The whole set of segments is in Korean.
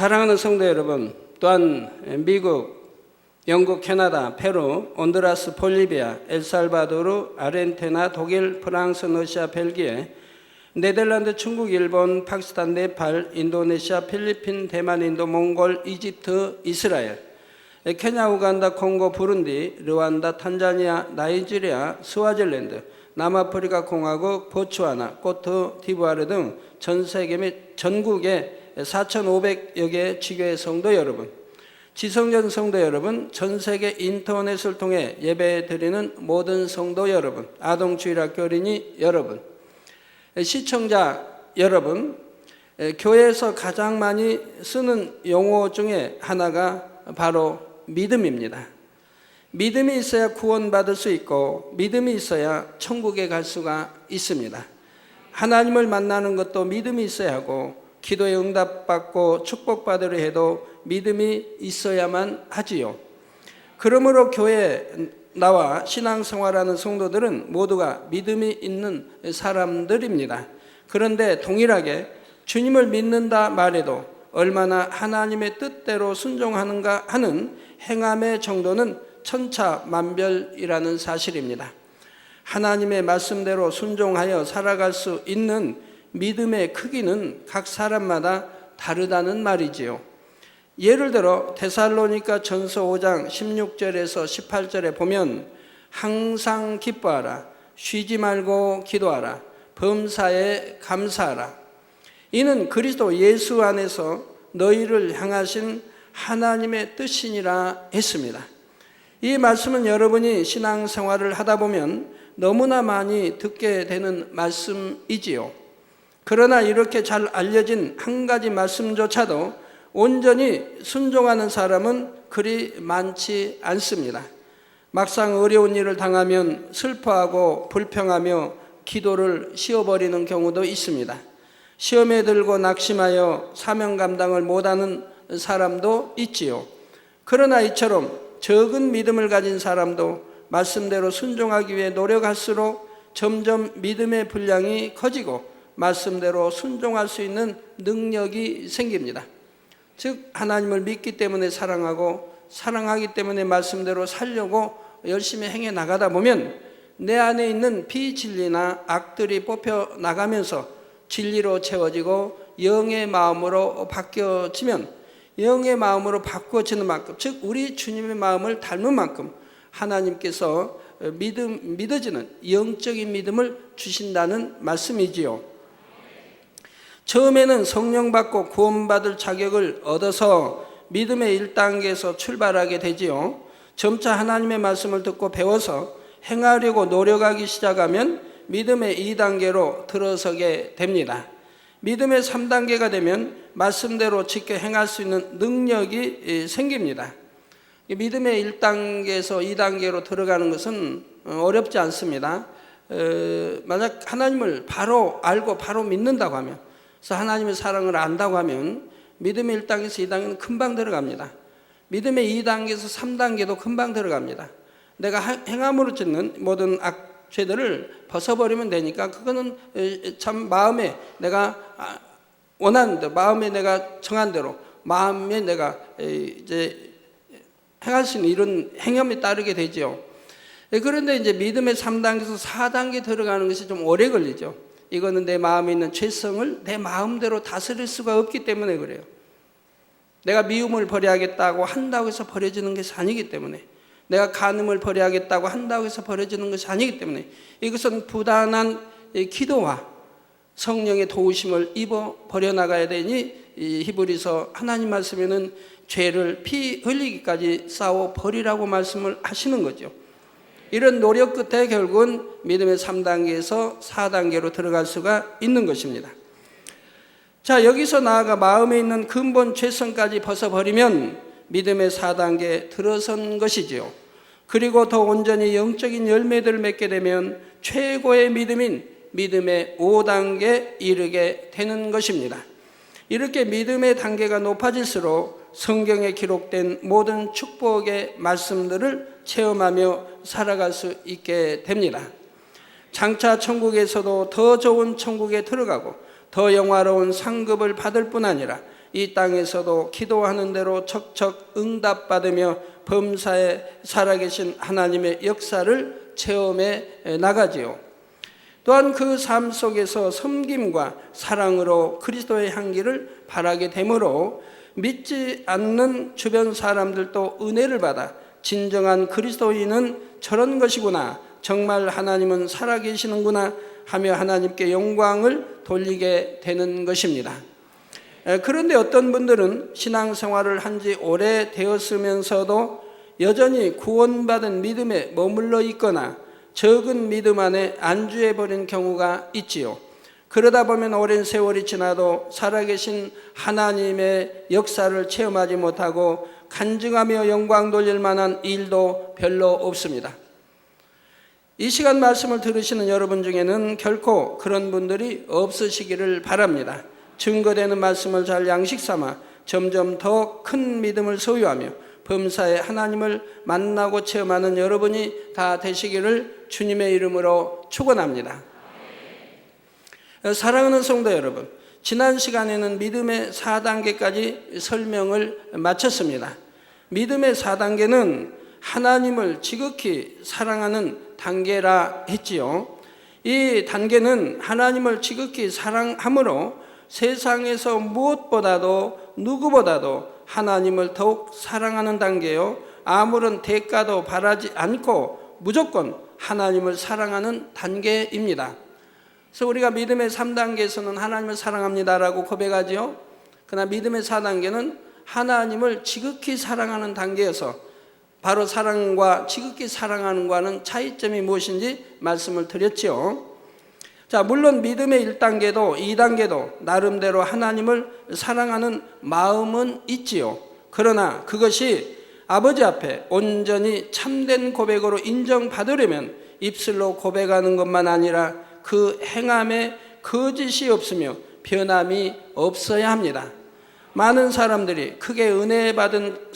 사랑하는 성도 여러분, 또한 미국, 영국, 캐나다, 페루, 온두라스, 볼리비아, 엘살바도르, 아르헨티나, 독일, 프랑스, 러시아, 벨기에, 네덜란드, 중국, 일본, 파키스탄, 네팔, 인도네시아, 필리핀, 대만, 인도, 몽골, 이집트, 이스라엘, 케냐, 우간다, 콩고, 부룬디, 르완다, 탄자니아, 나이지리아, 스와질랜드, 남아프리카 공화국, 보츠와나, 코트 디부아르 등 전 세계 및 전국의 4,500여 개의 지교회 성도 여러분, 지성전 성도 여러분, 전 세계 인터넷을 통해 예배 드리는 모든 성도 여러분, 아동주일학교 어린이 여러분, 시청자 여러분, 교회에서 가장 많이 쓰는 용어 중에 하나가 바로 믿음입니다. 믿음이 있어야 구원받을 수 있고 믿음이 있어야 천국에 갈 수가 있습니다. 하나님을 만나는 것도 믿음이 있어야 하고 기도에 응답받고 축복받으려 해도 믿음이 있어야만 하지요. 그러므로 교회에 나와 신앙생활하는 성도들은 모두가 믿음이 있는 사람들입니다. 그런데 동일하게 주님을 믿는다 말해도 얼마나 하나님의 뜻대로 순종하는가 하는 행함의 정도는 천차만별이라는 사실입니다. 하나님의 말씀대로 순종하여 살아갈 수 있는 믿음의 크기는 각 사람마다 다르다는 말이지요. 예를 들어 데살로니가 전서 5장 16절에서 18절에 보면 항상 기뻐하라, 쉬지 말고 기도하라, 범사에 감사하라. 이는 그리스도 예수 안에서 너희를 향하신 하나님의 뜻이니라 했습니다. 이 말씀은 여러분이 신앙생활을 하다 보면 너무나 많이 듣게 되는 말씀이지요. 그러나 이렇게 잘 알려진 한 가지 말씀조차도 온전히 순종하는 사람은 그리 많지 않습니다. 막상 어려운 일을 당하면 슬퍼하고 불평하며 기도를 쉬어버리는 경우도 있습니다. 시험에 들고 낙심하여 사명 감당을 못하는 사람도 있지요. 그러나 이처럼 적은 믿음을 가진 사람도 말씀대로 순종하기 위해 노력할수록 점점 믿음의 분량이 커지고 말씀대로 순종할 수 있는 능력이 생깁니다. 즉 하나님을 믿기 때문에 사랑하고 사랑하기 때문에 말씀대로 살려고 열심히 행해 나가다 보면 내 안에 있는 비진리나 악들이 뽑혀 나가면서 진리로 채워지고 영의 마음으로 바뀌어지면 영의 마음으로 바꾸어지는 만큼, 즉 우리 주님의 마음을 닮은 만큼 하나님께서 믿어지는 영적인 믿음을 주신다는 말씀이지요. 처음에는 성령 받고 구원받을 자격을 얻어서 믿음의 1단계에서 출발하게 되지요. 점차 하나님의 말씀을 듣고 배워서 행하려고 노력하기 시작하면 믿음의 2단계로 들어서게 됩니다. 믿음의 3단계가 되면 말씀대로 지켜 행할 수 있는 능력이 생깁니다. 믿음의 1단계에서 2단계로 들어가는 것은 어렵지 않습니다. 만약 하나님을 바로 알고 바로 믿는다고 하면, 그래서 하나님의 사랑을 안다고 하면 믿음의 1단계에서 2단계는 금방 들어갑니다. 믿음의 2단계에서 3단계도 금방 들어갑니다. 내가 행함으로 짓는 모든 죄들을 벗어버리면 되니까 그거는 참 마음에 내가 원하는 대로, 마음에 내가 정한 대로, 마음에 내가 이제 행할 수 있는 이런 행함이 따르게 되죠. 그런데 이제 믿음의 3단계에서 4단계 들어가는 것이 좀 오래 걸리죠. 이거는 내 마음에 있는 죄성을 내 마음대로 다스릴 수가 없기 때문에 그래요. 내가 미움을 버려야겠다고 한다고 해서 버려지는 것이 아니기 때문에, 내가 간음을 버려야겠다고 한다고 해서 버려지는 것이 아니기 때문에 이것은 부단한 기도와 성령의 도우심을 입어 버려나가야 되니 히브리서 하나님 말씀에는 죄를 피 흘리기까지 싸워 버리라고 말씀을 하시는 거죠. 이런 노력 끝에 결국은 믿음의 3단계에서 4단계로 들어갈 수가 있는 것입니다. 자, 여기서 나아가 마음에 있는 근본 죄성까지 벗어버리면 믿음의 4단계에 들어선 것이지요. 그리고 더 온전히 영적인 열매들을 맺게 되면 최고의 믿음인 믿음의 5단계에 이르게 되는 것입니다. 이렇게 믿음의 단계가 높아질수록 성경에 기록된 모든 축복의 말씀들을 체험하며 살아갈 수 있게 됩니다. 장차 천국에서도 더 좋은 천국에 들어가고 더 영화로운 상급을 받을 뿐 아니라 이 땅에서도 기도하는 대로 척척 응답받으며 범사에 살아계신 하나님의 역사를 체험해 나가지요. 또한 그 삶 속에서 섬김과 사랑으로 그리스도의 향기를 바라게 되므로 믿지 않는 주변 사람들도 은혜를 받아 진정한 그리스도인은 저런 것이구나, 정말 하나님은 살아계시는구나 하며 하나님께 영광을 돌리게 되는 것입니다. 그런데 어떤 분들은 신앙생활을 한 지 오래 되었으면서도 여전히 구원받은 믿음에 머물러 있거나 적은 믿음 안에 안주해 버린 경우가 있지요. 그러다 보면 오랜 세월이 지나도 살아계신 하나님의 역사를 체험하지 못하고 간증하며 영광 돌릴 만한 일도 별로 없습니다. 이 시간 말씀을 들으시는 여러분 중에는 결코 그런 분들이 없으시기를 바랍니다. 증거되는 말씀을 잘 양식 삼아 점점 더 큰 믿음을 소유하며 범사에 하나님을 만나고 체험하는 여러분이 다 되시기를 주님의 이름으로 축원합니다. 사랑하는 성도 여러분, 지난 시간에는 믿음의 4단계까지 설명을 마쳤습니다. 믿음의 4단계는 하나님을 지극히 사랑하는 단계라 했지요. 이 단계는 하나님을 지극히 사랑함으로 세상에서 무엇보다도 누구보다도 하나님을 더욱 사랑하는 단계요, 아무런 대가도 바라지 않고 무조건 하나님을 사랑하는 단계입니다. 그래서 우리가 믿음의 3단계에서는 하나님을 사랑합니다라고 고백하지요. 그러나 믿음의 4단계는 하나님을 지극히 사랑하는 단계여서 바로 사랑과 지극히 사랑하는 과는 차이점이 무엇인지 말씀을 드렸지요. 자, 물론 믿음의 1단계도 2단계도 나름대로 하나님을 사랑하는 마음은 있지요. 그러나 그것이 아버지 앞에 온전히 참된 고백으로 인정받으려면 입술로 고백하는 것만 아니라 그 행함에 거짓이 없으며 변함이 없어야 합니다. 많은 사람들이 크게 은혜 받은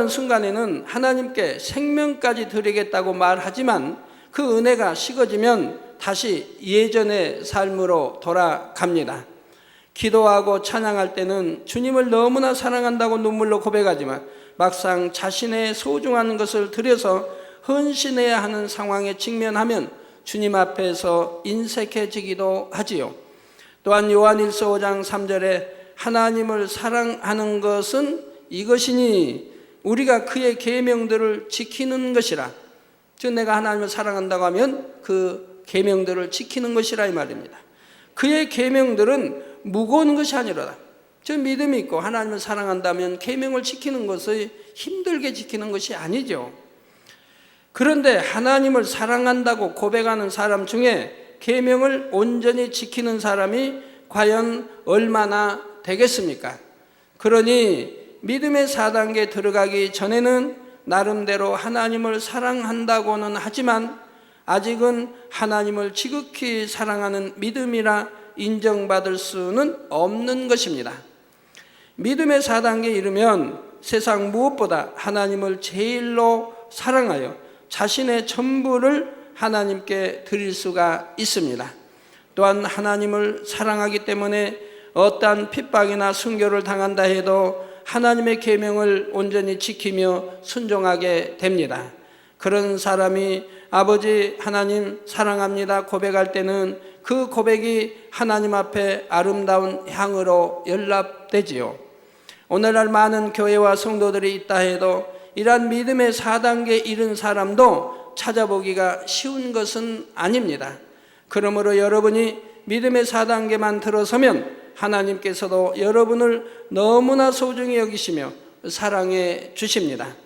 순간에는 하나님께 생명까지 드리겠다고 말하지만 그 은혜가 식어지면 다시 예전의 삶으로 돌아갑니다. 기도하고 찬양할 때는 주님을 너무나 사랑한다고 눈물로 고백하지만 막상 자신의 소중한 것을 들여서 헌신해야 하는 상황에 직면하면 주님 앞에서 인색해지기도 하지요. 또한 요한일서 5장 3절에 하나님을 사랑하는 것은 이것이니 우리가 그의 계명들을 지키는 것이라. 즉 내가 하나님을 사랑한다고 하면 그 계명들을 지키는 것이라 이 말입니다. 그의 계명들은 무거운 것이 아니로다. 즉 믿음이 있고 하나님을 사랑한다면 계명을 지키는 것이 힘들게 지키는 것이 아니죠. 그런데 하나님을 사랑한다고 고백하는 사람 중에 계명을 온전히 지키는 사람이 과연 얼마나 되겠습니까? 그러니 믿음의 4단계에 들어가기 전에는 나름대로 하나님을 사랑한다고는 하지만 아직은 하나님을 지극히 사랑하는 믿음이라 인정받을 수는 없는 것입니다. 믿음의 4단계에 이르면 세상 무엇보다 하나님을 제일로 사랑하여 자신의 전부를 하나님께 드릴 수가 있습니다. 또한 하나님을 사랑하기 때문에 어떠한 핍박이나 순교를 당한다 해도 하나님의 계명을 온전히 지키며 순종하게 됩니다. 그런 사람이 아버지 하나님 사랑합니다 고백할 때는 그 고백이 하나님 앞에 아름다운 향으로 연락되지요. 오늘날 많은 교회와 성도들이 있다 해도 이러한 믿음의 4단계에 이른 사람도 찾아보기가 쉬운 것은 아닙니다. 그러므로 여러분이 믿음의 4단계만 들어서면 하나님께서도 여러분을 너무나 소중히 여기시며 사랑해 주십니다.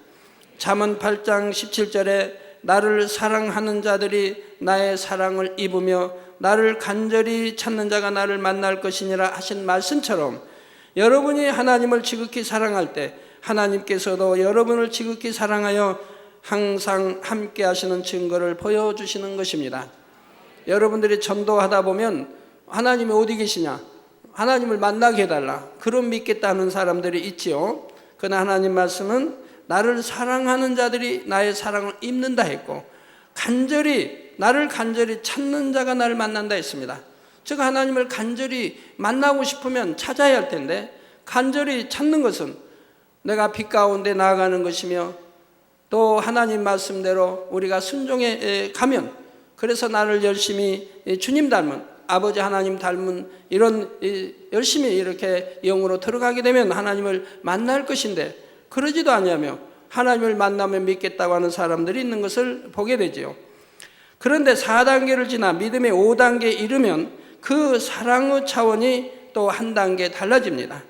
잠언 8장 17절에 나를 사랑하는 자들이 나의 사랑을 입으며 나를 간절히 찾는 자가 나를 만날 것이니라 하신 말씀처럼 여러분이 하나님을 지극히 사랑할 때 하나님께서도 여러분을 지극히 사랑하여 항상 함께 하시는 증거를 보여주시는 것입니다. 여러분들이 전도하다 보면 하나님이 어디 계시냐? 하나님을 만나게 해달라. 그럼 믿겠다는 사람들이 있지요. 그러나 하나님 말씀은 나를 사랑하는 자들이 나의 사랑을 입는다 했고 나를 간절히 찾는 자가 나를 만난다 했습니다. 즉 하나님을 간절히 만나고 싶으면 찾아야 할 텐데, 간절히 찾는 것은 내가 빛 가운데 나아가는 것이며, 또 하나님 말씀대로 우리가 순종해 가면, 그래서 나를 열심히 주님 닮은, 아버지 하나님 닮은 이런 열심히 이렇게 영으로 들어가게 되면 하나님을 만날 것인데, 그러지도 않으며 하나님을 만나면 믿겠다고 하는 사람들이 있는 것을 보게 되지요. 그런데 4단계를 지나 믿음의 5단계에 이르면 그 사랑의 차원이 또 한 단계 달라집니다.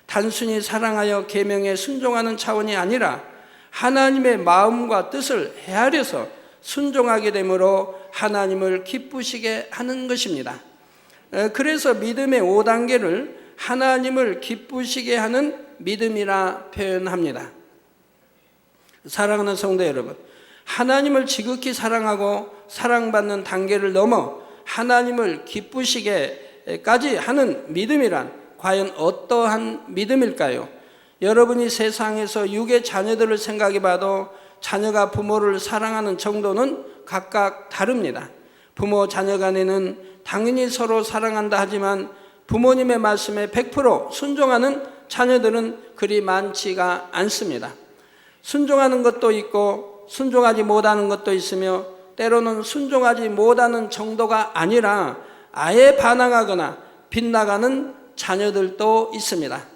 단순히 사랑하여 계명에 순종하는 차원이 아니라 하나님의 마음과 뜻을 헤아려서 순종하게 되므로 하나님을 기쁘시게 하는 것입니다. 그래서 믿음의 5단계를 하나님을 기쁘시게 하는 믿음이라 표현합니다. 사랑하는 성도 여러분, 하나님을 지극히 사랑하고 사랑받는 단계를 넘어 하나님을 기쁘시게까지 하는 믿음이란 과연 어떠한 믿음일까요? 여러분이 세상에서 육의 자녀들을 생각해 봐도 자녀가 부모를 사랑하는 정도는 각각 다릅니다. 부모 자녀 간에는 당연히 서로 사랑한다 하지만 부모님의 말씀에 100% 순종하는 자녀들은 그리 많지가 않습니다. 순종하는 것도 있고 순종하지 못하는 것도 있으며, 때로는 순종하지 못하는 정도가 아니라 아예 반항하거나 빗나가는 자녀들도 있습니다.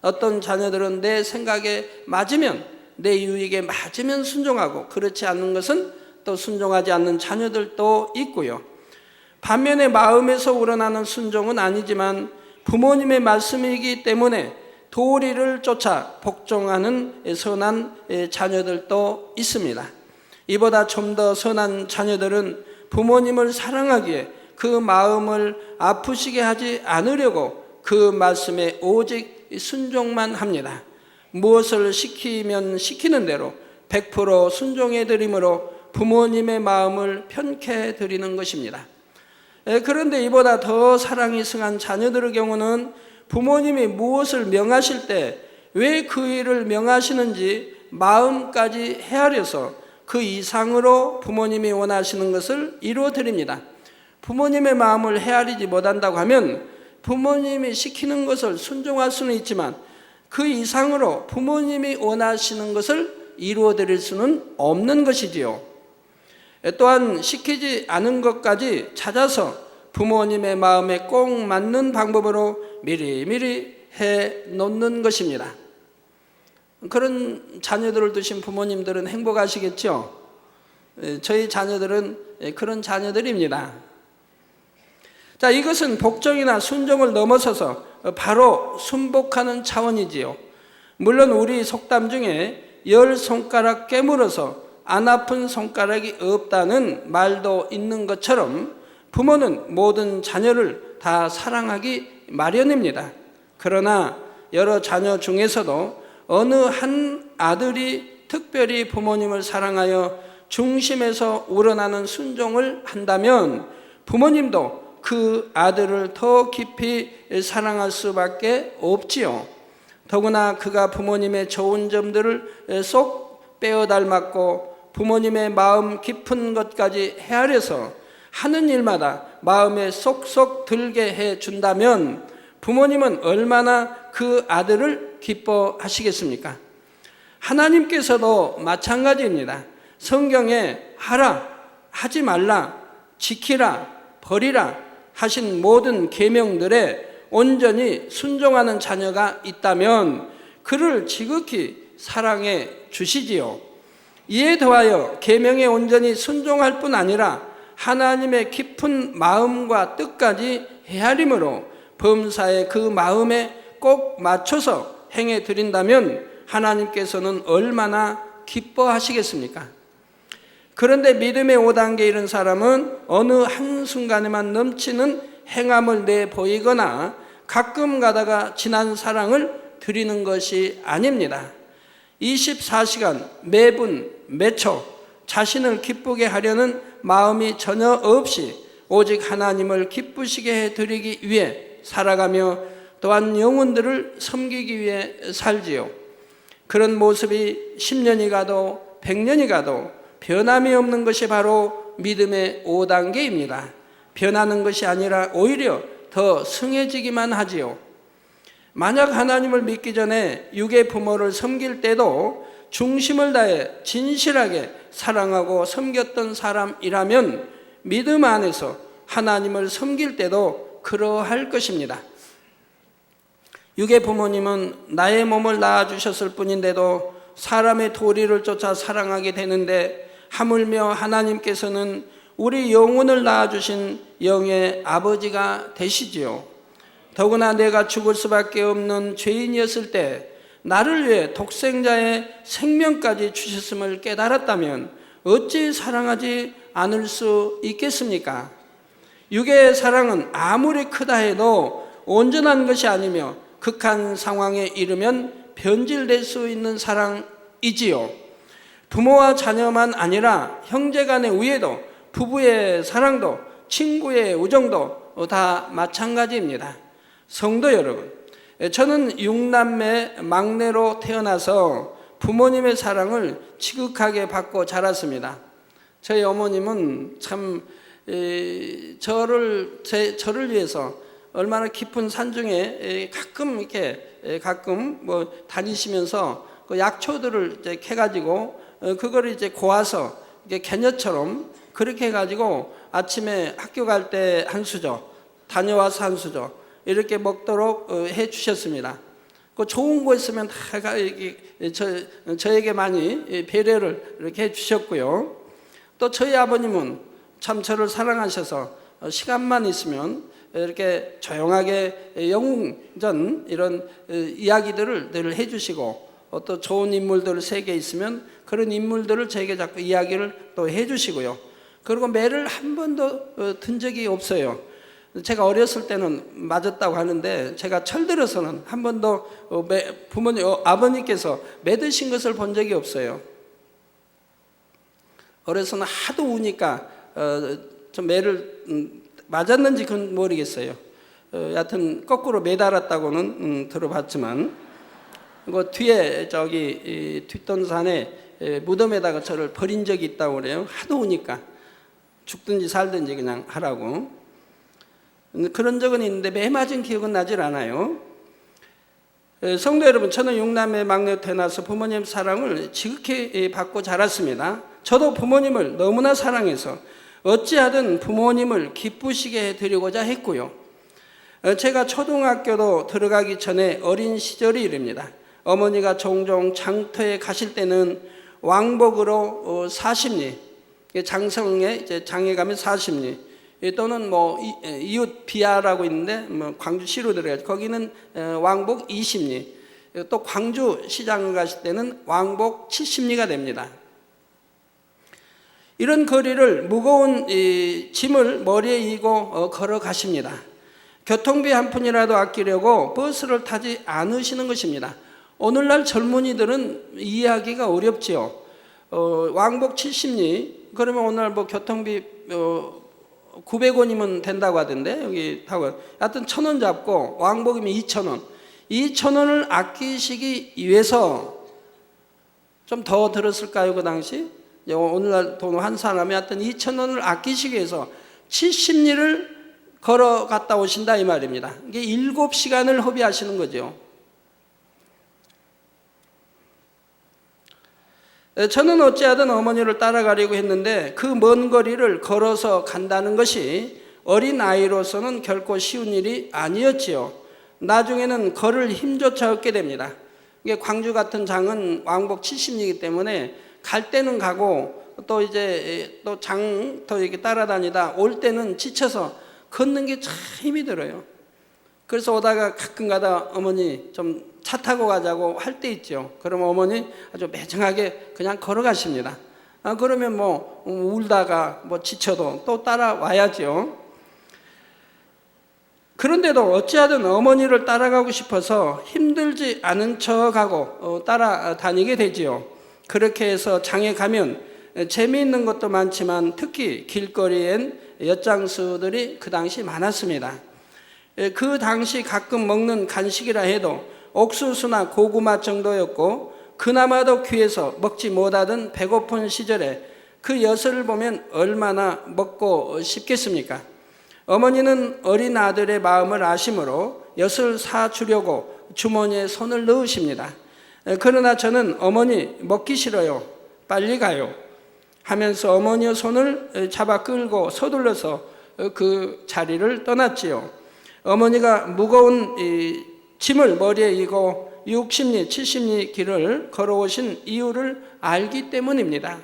어떤 자녀들은 내 생각에 맞으면, 내 유익에 맞으면 순종하고, 그렇지 않는 것은 또 순종하지 않는 자녀들도 있고요. 반면에 마음에서 우러나는 순종은 아니지만 부모님의 말씀이기 때문에 도리를 쫓아 복종하는 선한 자녀들도 있습니다. 이보다 좀 더 선한 자녀들은 부모님을 사랑하기에 그 마음을 아프시게 하지 않으려고 그 말씀에 오직 순종만 합니다. 무엇을 시키면 시키는 대로 100% 순종해 드림으로 부모님의 마음을 편케 드리는 것입니다. 그런데 이보다 더 사랑이 승한 자녀들의 경우는 부모님이 무엇을 명하실 때 왜 그 일을 명하시는지 마음까지 헤아려서 그 이상으로 부모님이 원하시는 것을 이루어 드립니다. 부모님의 마음을 헤아리지 못한다고 하면 부모님이 시키는 것을 순종할 수는 있지만 그 이상으로 부모님이 원하시는 것을 이루어 드릴 수는 없는 것이지요. 또한 시키지 않은 것까지 찾아서 부모님의 마음에 꼭 맞는 방법으로 미리미리 해 놓는 것입니다. 그런 자녀들을 두신 부모님들은 행복하시겠죠? 저희 자녀들은 그런 자녀들입니다. 자, 이것은 복종이나 순종을 넘어서서 바로 순복하는 차원이지요. 물론 우리 속담 중에 10손가락 깨물어서 안 아픈 손가락이 없다는 말도 있는 것처럼 부모는 모든 자녀를 다 사랑하기 마련입니다. 그러나 여러 자녀 중에서도 어느 한 아들이 특별히 부모님을 사랑하여 중심에서 우러나는 순종을 한다면 부모님도 그 아들을 더 깊이 사랑할 수밖에 없지요. 더구나 그가 부모님의 좋은 점들을 쏙 빼어 닮았고 부모님의 마음 깊은 것까지 헤아려서 하는 일마다 마음에 쏙쏙 들게 해준다면 부모님은 얼마나 그 아들을 기뻐하시겠습니까? 하나님께서도 마찬가지입니다. 성경에 하라, 하지 말라, 지키라, 버리라 하신 모든 계명들에 온전히 순종하는 자녀가 있다면 그를 지극히 사랑해 주시지요. 이에 더하여 계명에 온전히 순종할 뿐 아니라 하나님의 깊은 마음과 뜻까지 헤아림으로 범사에 그 마음에 꼭 맞춰서 행해 드린다면 하나님께서는 얼마나 기뻐하시겠습니까? 그런데 믿음의 5단계에 이른 사람은 어느 한순간에만 넘치는 행함을 내보이거나 가끔 가다가 진한 사랑을 드리는 것이 아닙니다. 24시간 매분 매초 자신을 기쁘게 하려는 마음이 전혀 없이 오직 하나님을 기쁘시게 해드리기 위해 살아가며 또한 영혼들을 섬기기 위해 살지요. 그런 모습이 10년이 가도 100년이 가도 변함이 없는 것이 바로 믿음의 5단계입니다. 변하는 것이 아니라 오히려 더 승해지기만 하지요. 만약 하나님을 믿기 전에 육의 부모를 섬길 때도 중심을 다해 진실하게 사랑하고 섬겼던 사람이라면 믿음 안에서 하나님을 섬길 때도 그러할 것입니다. 육의 부모님은 나의 몸을 낳아주셨을 뿐인데도 사람의 도리를 쫓아 사랑하게 되는데, 하물며 하나님께서는 우리 영혼을 낳아주신 영의 아버지가 되시지요. 더구나 내가 죽을 수밖에 없는 죄인이었을 때 나를 위해 독생자의 생명까지 주셨음을 깨달았다면 어찌 사랑하지 않을 수 있겠습니까? 육의 사랑은 아무리 크다 해도 온전한 것이 아니며 극한 상황에 이르면 변질될 수 있는 사랑이지요. 부모와 자녀만 아니라 형제간의 우애도, 부부의 사랑도, 친구의 우정도 다 마찬가지입니다. 성도 여러분, 저는 6남매 막내로 태어나서 부모님의 사랑을 지극하게 받고 자랐습니다. 저희 어머님은 참 저를 위해서 얼마나 깊은 산중에 가끔 뭐 다니시면서 그 약초들을 이제 캐가지고 그거를 이제 고아서 이게 개녀처럼 그렇게 해가지고 아침에 학교 갈 때 한 수저, 다녀와서 한 수저 이렇게 먹도록 해 주셨습니다. 그 좋은 거 있으면 다 저에게 많이 배려를 이렇게 해 주셨고요. 또 저희 아버님은 참 저를 사랑하셔서 시간만 있으면 이렇게 조용하게 영웅전 이런 이야기들을 늘 해주시고, 또 좋은 인물들 세계에 있으면 그런 인물들을 저에게 자꾸 이야기를 또 해주시고요. 그리고 매를 한 번도 든 적이 없어요. 제가 어렸을 때는 맞았다고 하는데 제가 철들어서는 한 번도 아버님께서 매드신 것을 본 적이 없어요. 어려서는 하도 우니까 좀 매를 맞았는지 그건 모르겠어요. 여하튼 거꾸로 매달았다고는 들어봤지만, 그 뒤에 저기 뒷돈산에 무덤에다가 저를 버린 적이 있다고 그래요. 하도 우니까 죽든지 살든지 그냥 하라고. 그런 적은 있는데 매 맞은 기억은 나질 않아요. 성도 여러분, 저는 6남매 막내 태어나서 부모님 사랑을 지극히 받고 자랐습니다. 저도 부모님을 너무나 사랑해서 어찌하든 부모님을 기쁘시게 해드리고자 했고요. 제가 초등학교도 들어가기 전에 어린 시절이 이릅니다. 어머니가 종종 장터에 가실 때는 왕복으로 40리, 장성에 이제 장에 가면 40리, 또는 뭐 이웃 비아라고 있는데 뭐 광주시로 들어가죠. 거기는 왕복 20리, 또 광주 시장을 가실 때는 왕복 70리가 됩니다. 이런 거리를 무거운 짐을 머리에 이고 걸어가십니다. 교통비 한 푼이라도 아끼려고 버스를 타지 않으시는 것입니다. 오늘날 젊은이들은 이해하기가 어렵지요. 왕복 70리, 그러면 오늘 뭐 교통비 900원이면 된다고 하던데, 여기 타고 하여튼 1,000원 잡고 왕복이면 2,000원, 2,000원을 아끼시기 위해서 좀 더 들었을까요? 그 당시 오늘날 돈 환산하면 하여튼 2,000원을 아끼시기 위해서 70리를 걸어갔다 오신다 이 말입니다. 이게 7시간을 허비하시는 거죠. 저는 어찌하든 어머니를 따라가려고 했는데 그 먼 거리를 걸어서 간다는 것이 어린 아이로서는 결코 쉬운 일이 아니었지요. 나중에는 걸을 힘조차 얻게 됩니다. 이게 광주 같은 장은 왕복 70리이기 때문에 갈 때는 가고 또 이제 또 장터 이렇게 따라다니다 올 때는 지쳐서 걷는 게 참 힘이 들어요. 그래서 오다가 가끔 가다 어머니 좀 차 타고 가자고 할 때 있죠. 그러면 어머니 아주 매정하게 그냥 걸어가십니다. 그러면 뭐 울다가 뭐 지쳐도 또 따라와야죠. 그런데도 어찌하든 어머니를 따라가고 싶어서 힘들지 않은 척하고 따라다니게 되지요. 그렇게 해서 장에 가면 재미있는 것도 많지만 특히 길거리엔 엿장수들이 그 당시 많았습니다. 그 당시 가끔 먹는 간식이라 해도 옥수수나 고구마 정도였고, 그나마도 귀해서 먹지 못하던 배고픈 시절에 그 엿을 보면 얼마나 먹고 싶겠습니까? 어머니는 어린 아들의 마음을 아심으로 엿을 사주려고 주머니에 손을 넣으십니다. 그러나 저는 어머니 먹기 싫어요. 빨리 가요. 하면서 어머니의 손을 잡아 끌고 서둘러서 그 자리를 떠났지요. 어머니가 무거운 짐을 머리에 이고 60리, 70리 길을 걸어오신 이유를 알기 때문입니다.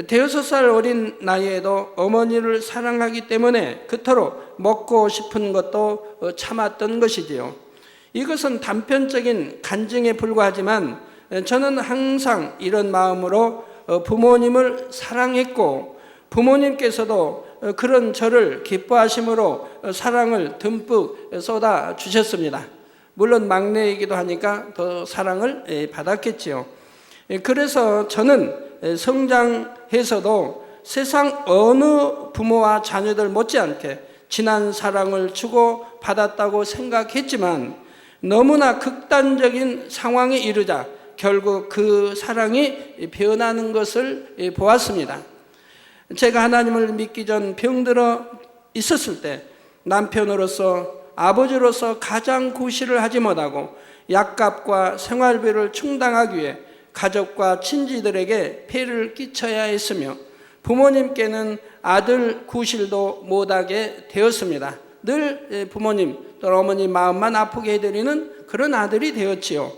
대여섯 살 어린 나이에도 어머니를 사랑하기 때문에 그토록 먹고 싶은 것도 참았던 것이지요. 이것은 단편적인 간증에 불과하지만 저는 항상 이런 마음으로 부모님을 사랑했고 부모님께서도 그런 저를 기뻐하심으로 사랑을 듬뿍 쏟아 주셨습니다. 물론 막내이기도 하니까 더 사랑을 받았겠지요. 그래서 저는 성장해서도 세상 어느 부모와 자녀들 못지않게 진한 사랑을 주고 받았다고 생각했지만 너무나 극단적인 상황에 이르자 결국 그 사랑이 변하는 것을 보았습니다. 제가 하나님을 믿기 전 병들어 있었을 때 남편으로서 아버지로서 가장 구실을 하지 못하고 약값과 생활비를 충당하기 위해 가족과 친지들에게 폐를 끼쳐야 했으며 부모님께는 아들 구실도 못하게 되었습니다. 늘 부모님 또 어머니 마음만 아프게 해드리는 그런 아들이 되었지요.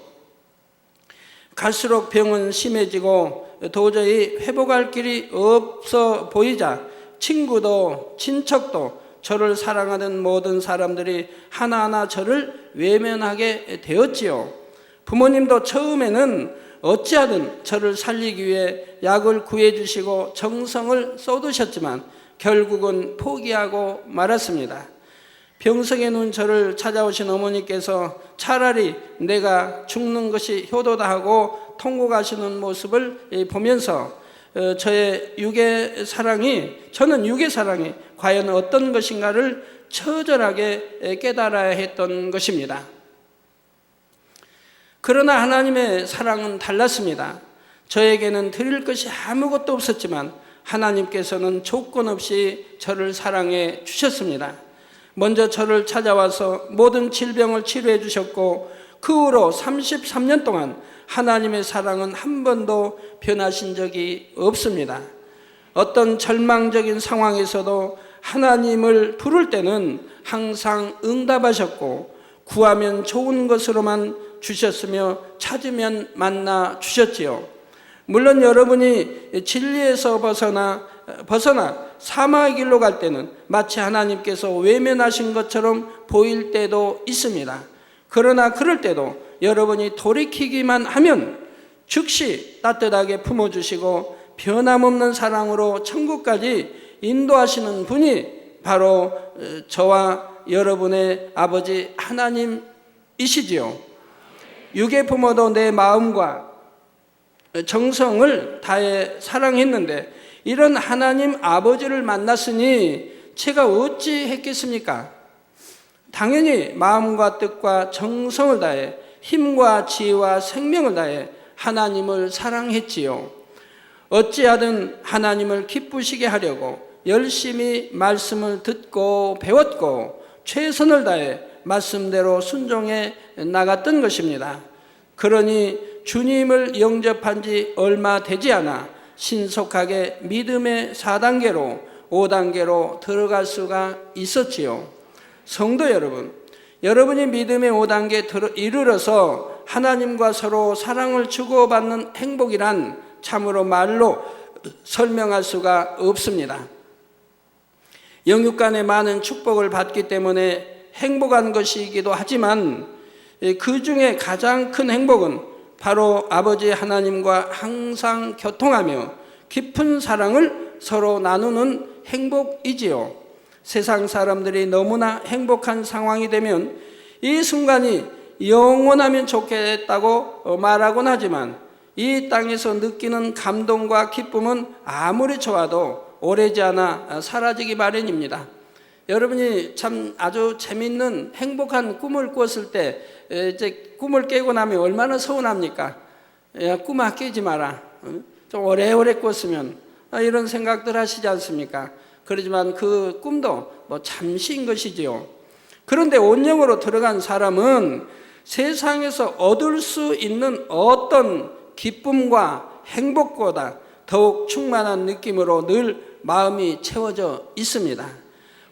갈수록 병은 심해지고 도저히 회복할 길이 없어 보이자 친구도 친척도 저를 사랑하는 모든 사람들이 하나하나 저를 외면하게 되었지요. 부모님도 처음에는 어찌하든 저를 살리기 위해 약을 구해주시고 정성을 쏟으셨지만 결국은 포기하고 말았습니다. 병석에 누운 저를 찾아오신 어머니께서 차라리 내가 죽는 것이 효도다 하고 통곡하시는 모습을 보면서 저는 육의 사랑이 과연 어떤 것인가를 처절하게 깨달아야 했던 것입니다. 그러나 하나님의 사랑은 달랐습니다. 저에게는 드릴 것이 아무것도 없었지만 하나님께서는 조건 없이 저를 사랑해 주셨습니다. 먼저 저를 찾아와서 모든 질병을 치료해 주셨고 그 후로 33년 동안 하나님의 사랑은 한 번도 변하신 적이 없습니다. 어떤 절망적인 상황에서도 하나님을 부를 때는 항상 응답하셨고 구하면 좋은 것으로만 주셨으며 찾으면 만나 주셨지요. 물론 여러분이 진리에서 벗어나 사망의 길로 갈 때는 마치 하나님께서 외면하신 것처럼 보일 때도 있습니다. 그러나 그럴 때도 여러분이 돌이키기만 하면 즉시 따뜻하게 품어주시고 변함없는 사랑으로 천국까지 인도하시는 분이 바로 저와 여러분의 아버지 하나님이시지요. 육의 부모도 내 마음과 정성을 다해 사랑했는데 이런 하나님 아버지를 만났으니 제가 어찌 했겠습니까? 당연히 마음과 뜻과 정성을 다해 힘과 지혜와 생명을 다해 하나님을 사랑했지요. 어찌하든 하나님을 기쁘시게 하려고 열심히 말씀을 듣고 배웠고 최선을 다해 말씀대로 순종해 나갔던 것입니다. 그러니 주님을 영접한 지 얼마 되지 않아 신속하게 믿음의 4단계로 5단계로 들어갈 수가 있었지요. 성도 여러분, 여러분이 믿음의 5단계에 이르러서 하나님과 서로 사랑을 주고받는 행복이란 참으로 말로 설명할 수가 없습니다. 영육 간의 많은 축복을 받기 때문에 행복한 것이기도 하지만 그 중에 가장 큰 행복은 바로 아버지 하나님과 항상 교통하며 깊은 사랑을 서로 나누는 행복이지요. 세상 사람들이 너무나 행복한 상황이 되면 이 순간이 영원하면 좋겠다고 말하곤 하지만 이 땅에서 느끼는 감동과 기쁨은 아무리 좋아도 오래지 않아 사라지기 마련입니다. 여러분이 참 아주 재밌는 행복한 꿈을 꿨을 때 이제 꿈을 깨고 나면 얼마나 서운합니까? 야, 꿈아 깨지 마라. 좀 오래오래 꿨으면 이런 생각들 하시지 않습니까? 그러지만 그 꿈도 잠시인 것이지요. 그런데 온영으로 들어간 사람은 세상에서 얻을 수 있는 어떤 기쁨과 행복보다 더욱 충만한 느낌으로 늘 마음이 채워져 있습니다.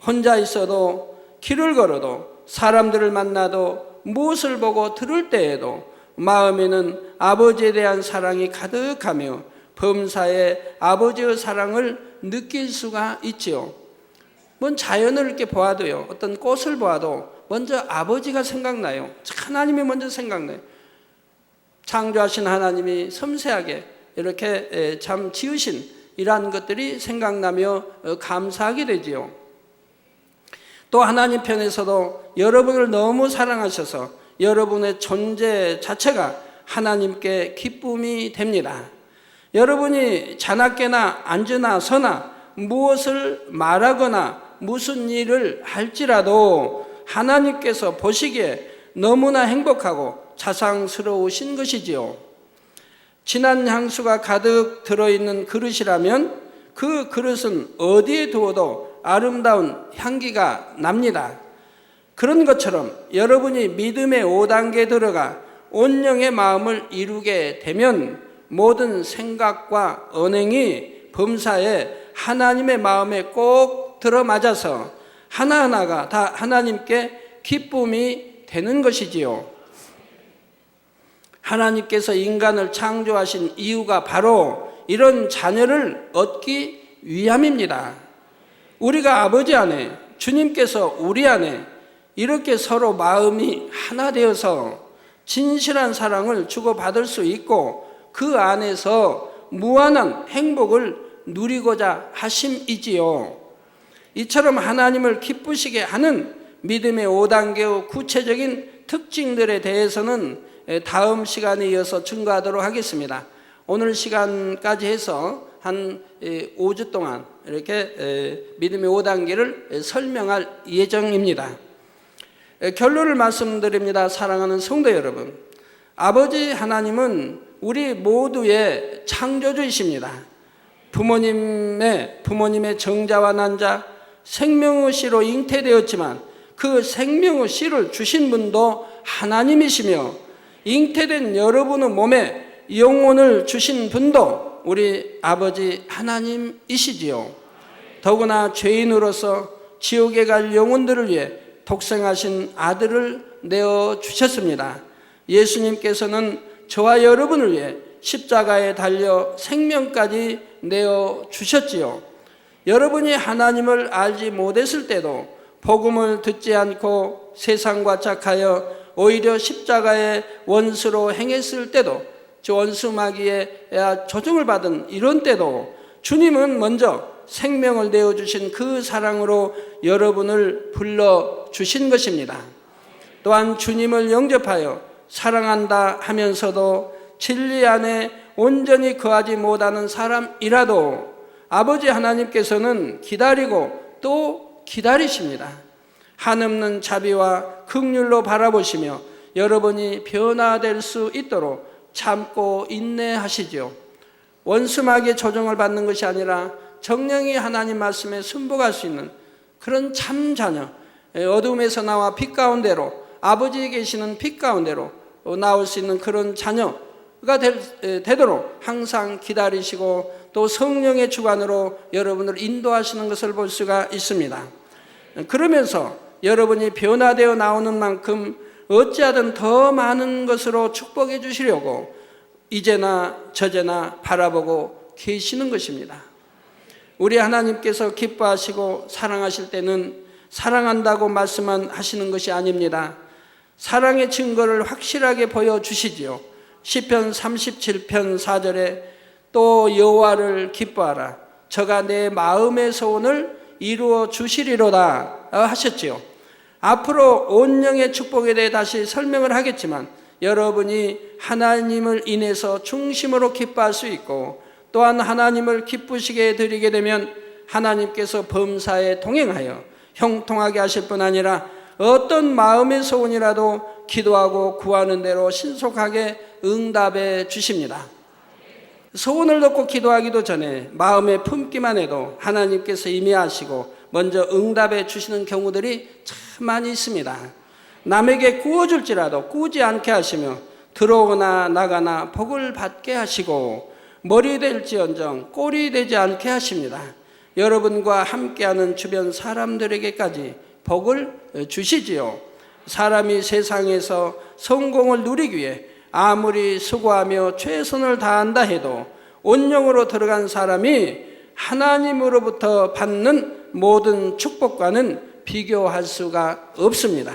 혼자 있어도, 길을 걸어도, 사람들을 만나도, 무엇을 보고 들을 때에도 마음에는 아버지에 대한 사랑이 가득하며 범사에 아버지의 사랑을 느낄 수가 있지요. 뭔 자연을 이렇게 보아도요, 어떤 꽃을 보아도 먼저 아버지가 생각나요. 하나님이 먼저 생각나요. 창조하신 하나님이 섬세하게 이렇게 참 지으신 이러한 것들이 생각나며 감사하게 되지요. 또 하나님 편에서도 여러분을 너무 사랑하셔서 여러분의 존재 자체가 하나님께 기쁨이 됩니다. 여러분이 자나깨나 앉으나 서나 무엇을 말하거나 무슨 일을 할지라도 하나님께서 보시기에 너무나 행복하고 자상스러우신 것이지요. 진한 향수가 가득 들어있는 그릇이라면 그 그릇은 어디에 두어도 아름다운 향기가 납니다. 그런 것처럼 여러분이 믿음의 5단계에 들어가 온영의 마음을 이루게 되면 모든 생각과 언행이 범사에 하나님의 마음에 꼭 들어맞아서 하나하나가 다 하나님께 기쁨이 되는 것이지요. 하나님께서 인간을 창조하신 이유가 바로 이런 자녀를 얻기 위함입니다. 우리가 아버지 안에, 주님께서 우리 안에 이렇게 서로 마음이 하나 되어서 진실한 사랑을 주고받을 수 있고 그 안에서 무한한 행복을 누리고자 하심이지요. 이처럼 하나님을 기쁘시게 하는 믿음의 5단계의 구체적인 특징들에 대해서는 다음 시간에 이어서 증거하도록 하겠습니다. 오늘 시간까지 해서 한 5주 동안 이렇게 믿음의 5단계를 설명할 예정입니다. 결론을 말씀드립니다. 사랑하는 성도 여러분, 아버지 하나님은 우리 모두의 창조주이십니다. 부모님의 정자와 난자, 생명의 씨로 잉태되었지만 그 생명의 씨를 주신 분도 하나님이시며 잉태된 여러분의 몸에 영혼을 주신 분도 우리 아버지 하나님이시지요. 더구나 죄인으로서 지옥에 갈 영혼들을 위해 독생하신 아들을 내어주셨습니다. 예수님께서는 저와 여러분을 위해 십자가에 달려 생명까지 내어주셨지요. 여러분이 하나님을 알지 못했을 때도 복음을 듣지 않고 세상과 착하여 오히려 십자가의 원수로 행했을 때도 원수 마귀의 조종을 받은 이런 때도 주님은 먼저 생명을 내어주신 그 사랑으로 여러분을 불러주신 것입니다. 또한 주님을 영접하여 사랑한다 하면서도 진리 안에 온전히 거하지 못하는 사람이라도 아버지 하나님께서는 기다리고 또 기다리십니다. 한없는 자비와 긍휼로 바라보시며 여러분이 변화될 수 있도록 참고 인내하시죠. 원수마귀의 조종을 받는 것이 아니라 정령이 하나님 말씀에 순복할 수 있는 그런 참 자녀, 어둠에서 나와 빛 가운데로, 아버지에 계시는 빛 가운데로 나올 수 있는 그런 자녀가 되도록 항상 기다리시고 또 성령의 주관으로 여러분을 인도하시는 것을 볼 수가 있습니다. 그러면서 여러분이 변화되어 나오는 만큼 어찌하든 더 많은 것으로 축복해 주시려고 이제나 저제나 바라보고 계시는 것입니다. 우리 하나님께서 기뻐하시고 사랑하실 때는 사랑한다고 말씀만 하시는 것이 아닙니다. 사랑의 증거를 확실하게 보여주시지요. 시편 37편 4절에 또 여호와를 기뻐하라, 저가 내 마음의 소원을 이루어 주시리로다 하셨지요. 앞으로 온영의 축복에 대해 다시 설명을 하겠지만 여러분이 하나님을 인해서 중심으로 기뻐할 수 있고 또한 하나님을 기쁘시게 드리게 되면 하나님께서 범사에 동행하여 형통하게 하실 뿐 아니라 어떤 마음의 소원이라도 기도하고 구하는 대로 신속하게 응답해 주십니다. 소원을 넣고 기도하기도 전에 마음에 품기만 해도 하나님께서 이미 아시고 먼저 응답해 주시는 경우들이 참 많이 있습니다. 남에게 구워줄지라도 구우지 않게 하시며 들어오나 나가나 복을 받게 하시고 머리 될지언정 꼴이 되지 않게 하십니다. 여러분과 함께하는 주변 사람들에게까지 복을 주시지요. 사람이 세상에서 성공을 누리기 위해 아무리 수고하며 최선을 다한다 해도 온영으로 들어간 사람이 하나님으로부터 받는 모든 축복과는 비교할 수가 없습니다.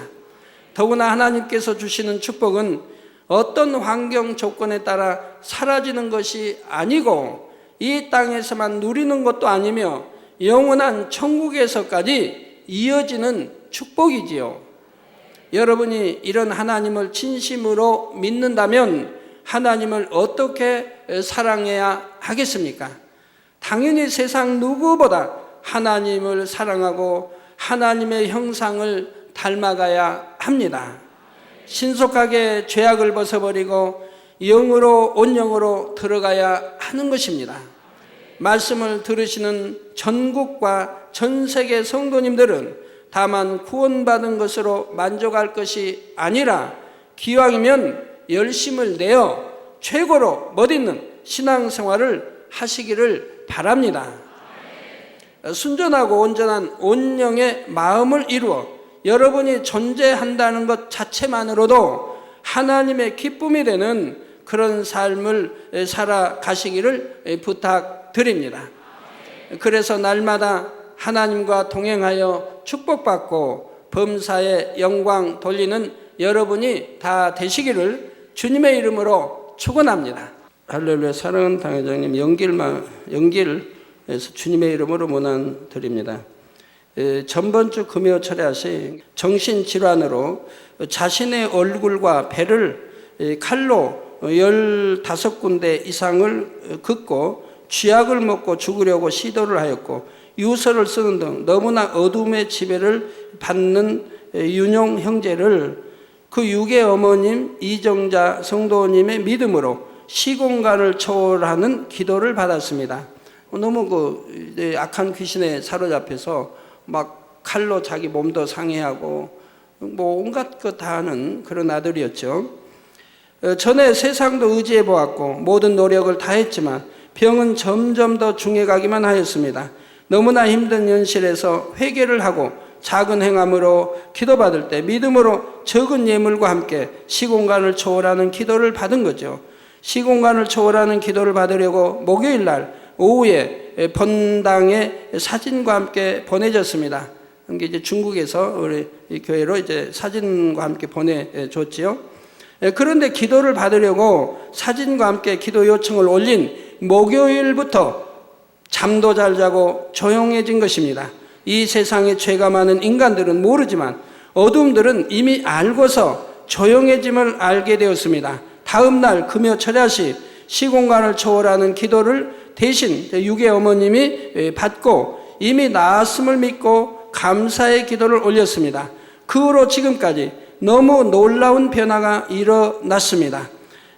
더구나 하나님께서 주시는 축복은 어떤 환경 조건에 따라 사라지는 것이 아니고 이 땅에서만 누리는 것도 아니며 영원한 천국에서까지 이어지는 축복이지요. 여러분이 이런 하나님을 진심으로 믿는다면 하나님을 어떻게 사랑해야 하겠습니까? 당연히 세상 누구보다 하나님을 사랑하고 하나님의 형상을 닮아가야 합니다. 신속하게 죄악을 벗어버리고 영으로 온영으로 들어가야 하는 것입니다. 말씀을 들으시는 전국과 전 세계 성도님들은 다만 구원받은 것으로 만족할 것이 아니라 기왕이면 열심을 내어 최고로 멋있는 신앙생활을 하시기를 바랍니다. 순전하고 온전한 온영의 마음을 이루어 여러분이 존재한다는 것 자체만으로도 하나님의 기쁨이 되는 그런 삶을 살아가시기를 부탁드립니다. 그래서 날마다 하나님과 동행하여 축복받고 범사에 영광 돌리는 여러분이 다 되시기를 주님의 이름으로 축원합니다. 할렐루야. 사랑하는 당회장님, 연길에서 주님의 이름으로 문안 드립니다. 전번주 금요 철야시 정신질환으로 자신의 얼굴과 배를 칼로 15군데 이상을 긋고 쥐약을 먹고 죽으려고 시도를 하였고 유서를 쓰는 등 너무나 어둠의 지배를 받는 윤용 형제를 그 육의 어머님 이정자 성도님의 믿음으로 시공간을 초월하는 기도를 받았습니다. 너무 악한 귀신에 사로잡혀서 막 칼로 자기 몸도 상해하고 뭐 온갖 것 다 하는 그런 아들이었죠. 전에 세상도 의지해 보았고 모든 노력을 다했지만 병은 점점 더 중해가기만 하였습니다. 너무나 힘든 현실에서 회개를 하고 작은 행함으로 기도받을 때 믿음으로 적은 예물과 함께 시공간을 초월하는 기도를 받은 거죠. 시공간을 초월하는 기도를 받으려고 목요일 날 오후에 본당에 사진과 함께 보내졌습니다. 이게 이제 중국에서 우리 교회로 이제 사진과 함께 보내줬지요. 그런데 기도를 받으려고 사진과 함께 기도 요청을 올린 목요일부터 잠도 잘 자고 조용해진 것입니다. 이 세상에 죄가 많은 인간들은 모르지만 어둠들은 이미 알고서 조용해짐을 알게 되었습니다. 다음 날 금요 철야시 시공간을 초월하는 기도를 대신 육의 어머님이 받고 이미 나았음을 믿고 감사의 기도를 올렸습니다. 그 후로 지금까지 너무 놀라운 변화가 일어났습니다.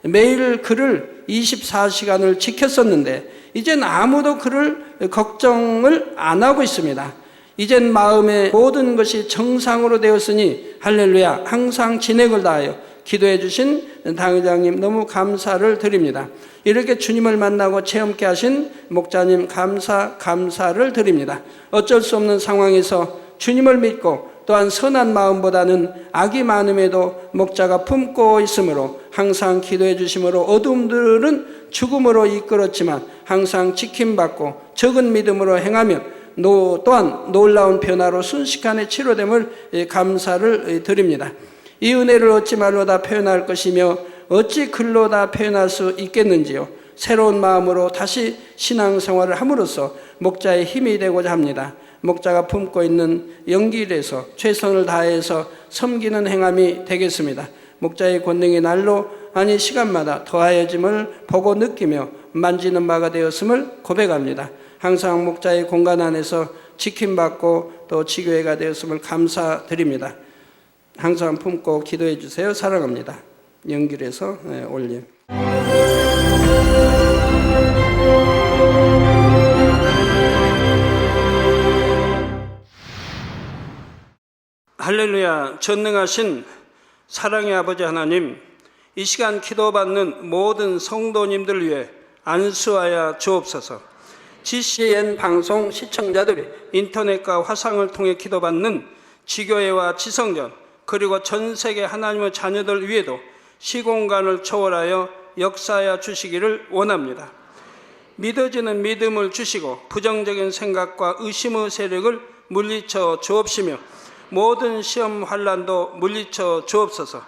매일 그를 24시간을 지켰었는데 이젠 아무도 그를 걱정을 안 하고 있습니다. 이젠 마음의 모든 것이 정상으로 되었으니 할렐루야. 항상 진액을 다하여 기도해 주신 당회장님 너무 감사를 드립니다. 이렇게 주님을 만나고 체험케 하신 목자님 감사를 드립니다. 어쩔 수 없는 상황에서 주님을 믿고 또한 선한 마음보다는 악이 많음에도 목자가 품고 있으므로 항상 기도해 주심으로 어둠들은 죽음으로 이끌었지만 항상 지킴받고 적은 믿음으로 행하며 또한 놀라운 변화로 순식간에 치료됨을 감사를 드립니다. 이 은혜를 어찌 말로 다 표현할 것이며 어찌 글로 다 표현할 수 있겠는지요. 새로운 마음으로 다시 신앙생활을 함으로써 목자의 힘이 되고자 합니다. 목자가 품고 있는 연길에서 최선을 다해서 섬기는 행함이 되겠습니다. 목자의 권능이 날로 아니 시간마다 더하여짐을 보고 느끼며 만지는 바가 되었음을 고백합니다. 항상 목자의 공간 안에서 지킴받고 또 지교회가 되었음을 감사드립니다. 항상 품고 기도해 주세요. 사랑합니다. 연길에서 올림. 할렐루야. 전능하신 사랑의 아버지 하나님, 이 시간 기도받는 모든 성도님들 위해 안수하여 주옵소서. GCN 방송 시청자들이 인터넷과 화상을 통해 기도받는 지교회와 지성전, 그리고 전 세계 하나님의 자녀들 위에도 시공간을 초월하여 역사하여 주시기를 원합니다. 믿어지는 믿음을 주시고 부정적인 생각과 의심의 세력을 물리쳐 주옵시며 모든 시험 환난도 물리쳐 주옵소서.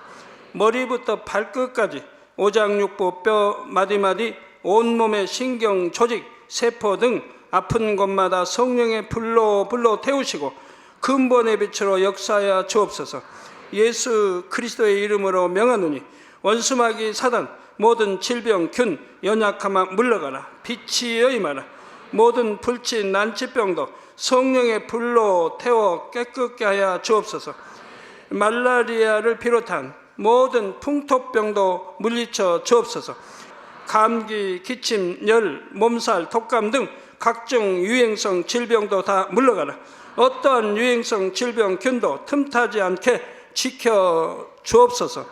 머리부터 발끝까지 오장육부 뼈 마디마디 온몸의 신경 조직 세포 등 아픈 곳마다 성령의 불로 태우시고 근본의 빛으로 역사하여 주옵소서. 예수 그리스도의 이름으로 명하노니 원수마귀 사단 모든 질병 균 연약함아 물러가라. 빛이 여임하라. 모든 불치 난치병도 성령의 불로 태워 깨끗게 하여 주옵소서. 말라리아를 비롯한 모든 풍토병도 물리쳐 주옵소서. 감기, 기침, 열, 몸살, 독감 등 각종 유행성 질병도 다 물러가라. 어떠한 유행성 질병 균도 틈타지 않게 지켜 주옵소서.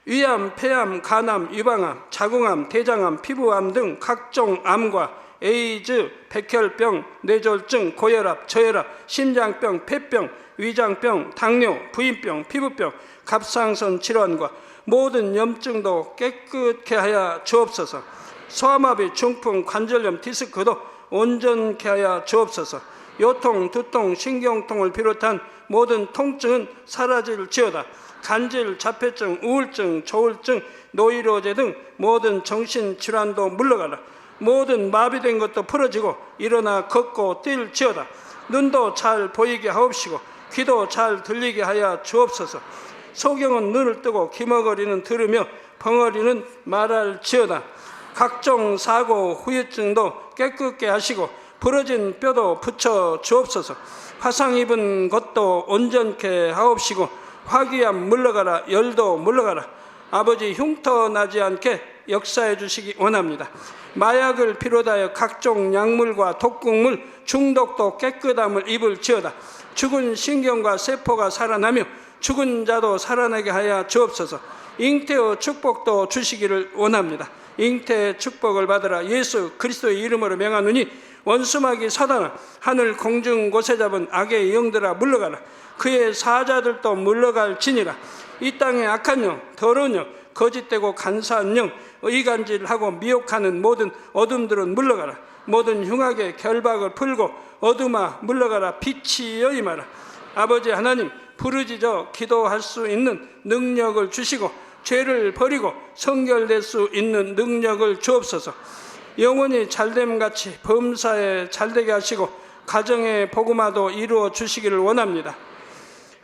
위암, 폐암, 간암, 유방암, 자궁암, 대장암, 피부암 등 각종 암과 에이즈, 백혈병, 뇌졸중, 고혈압, 저혈압, 심장병, 폐병, 위장병, 당뇨, 부인병, 피부병, 갑상선 질환과 모든 염증도 깨끗게 하여 주옵소서. 소아마비, 중풍, 관절염, 디스크도 온전케 하여 주옵소서. 요통, 두통, 신경통을 비롯한 모든 통증은 사라질지어다. 간질, 자폐증, 우울증, 조울증, 노이로제 등 모든 정신질환도 물러가라. 모든 마비된 것도 풀어지고 일어나 걷고 뛸지어다. 눈도 잘 보이게 하옵시고 귀도 잘 들리게 하여 주옵소서. 소경은 눈을 뜨고 기머거리는 들으며 벙어리는 말할지어다. 각종 사고, 후유증도 깨끗게 하시고 부러진 뼈도 붙여 주옵소서. 화상 입은 것도 온전케 하옵시고 화기암 물러가라. 열도 물러가라. 아버지 흉터 나지 않게 역사해 주시기 원합니다. 마약을 비롯하여 각종 약물과 독극물 중독도 깨끗함을 입을지어다. 죽은 신경과 세포가 살아나며 죽은 자도 살아나게 하여 주옵소서. 잉태의 축복도 주시기를 원합니다. 잉태의 축복을 받으라. 예수 그리스도의 이름으로 명하노니 원수마귀 사단아 하늘 공중 곳에 잡은 악의 영들아 물러가라. 그의 사자들도 물러갈지니라. 이 땅의 악한 영, 더러운 영, 거짓되고 간사한 영, 의간질하고 미혹하는 모든 어둠들은 물러가라. 모든 흉악의 결박을 풀고 어둠아 물러가라. 빛이 여임하라. 아버지 하나님, 부르짖어 기도할 수 있는 능력을 주시고 죄를 버리고 성결될 수 있는 능력을 주옵소서. 영원히 잘됨같이 범사에 잘되게 하시고 가정의 복음화도 이루어 주시기를 원합니다.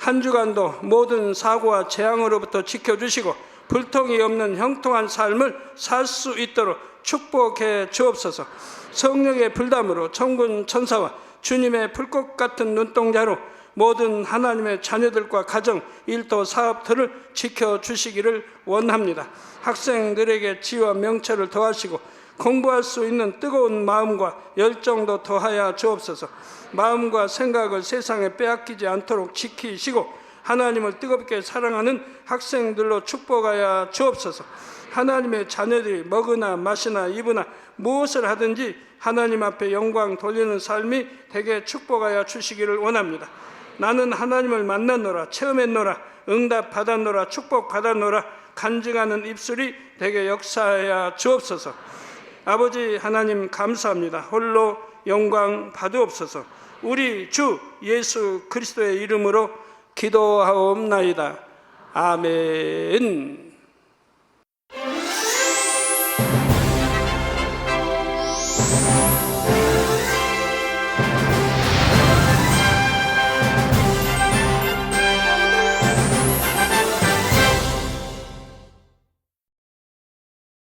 한 주간도 모든 사고와 재앙으로부터 지켜주시고 불통이 없는 형통한 삶을 살 수 있도록 축복해 주옵소서. 성령의 불담으로 천군 천사와 주님의 불꽃 같은 눈동자로 모든 하나님의 자녀들과 가정, 일도, 사업들을 지켜주시기를 원합니다. 학생들에게 지혜와 명철을 더하시고 공부할 수 있는 뜨거운 마음과 열정도 더하여 주옵소서. 마음과 생각을 세상에 빼앗기지 않도록 지키시고 하나님을 뜨겁게 사랑하는 학생들로 축복하여 주옵소서. 하나님의 자녀들이 먹으나 마시나 입으나 무엇을 하든지 하나님 앞에 영광 돌리는 삶이 되게 축복하여 주시기를 원합니다. 나는 하나님을 만났노라, 체험했노라, 응답 받았노라, 축복 받았노라 간증하는 입술이 되게 역사하여 주옵소서. 아버지 하나님 감사합니다. 홀로 영광 받으옵소서. 우리 주 예수 그리스도의 이름으로 기도하옵나이다. 아멘.